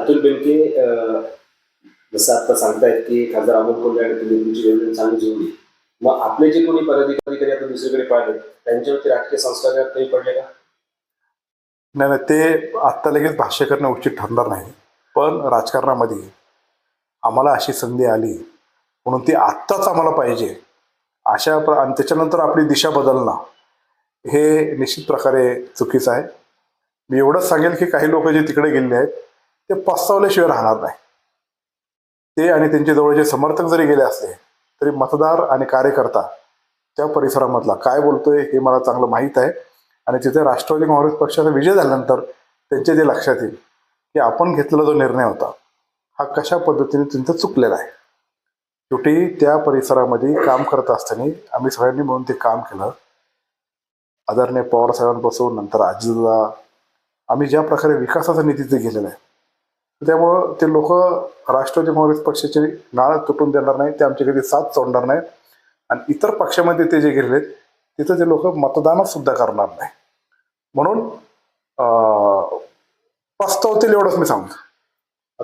अतुल बेनके जसं आता सांगतायत की खासदार अमोल कोल्हे आणि तुमची वेगळी चांगली जोडली, मग आपले जे कोणी पदाधिकारी आता दुसरीकडे पाहिले त्यांच्यावरती राजकीय संस्कार काही पडले का? नाही नाही, ते आत्ता लगेच भाष्य करणं उचित ठरणार नाही. पण राजकारणामध्ये आम्हाला अशी संधी आली म्हणून ती आत्ताच आम्हाला पाहिजे आणि त्याच्यानंतर आपली दिशा बदलणं हे निश्चित प्रकारे चुकीचं आहे. मी एवढंच सांगेल की काही लोक जे तिकडे गेलेले आहेत ते पस्तावल्याशिवाय राहणार नाही. ते आणि त्यांचे जवळचे समर्थक जरी गेले असले तरी मतदार आणि कार्यकर्ता त्या परिसरामधला काय बोलतोय हे मला चांगलं माहीत आहे. आणि तिथे राष्ट्रवादी काँग्रेस पक्षाचा विजय झाल्यानंतर त्यांच्या जे लक्षात येईल की आपण घेतलेला जो निर्णय होता हा कशा पद्धतीने त्यांचा चुकलेला आहे. शेवटी त्या परिसरामध्ये काम करत असताना आम्ही सगळ्यांनी मिळून ते काम केलं. आदरणीय पवार साहेबांपासून नंतर अजितदा आम्ही ज्या प्रकारे विकासाचा निधी ते गेलेला आहे त्यामुळं ते लोक राष्ट्रवादी काँग्रेस पक्षाची नाळ तुटून देणार नाही, ते आमची कधी साथ सोडणार नाही. आणि इतर पक्षामध्ये ते जे गेलेले तिथं ते लोक मतदानच सुद्धा करणार नाही. म्हणून पस्तावतील एवढंच मी सांगतो.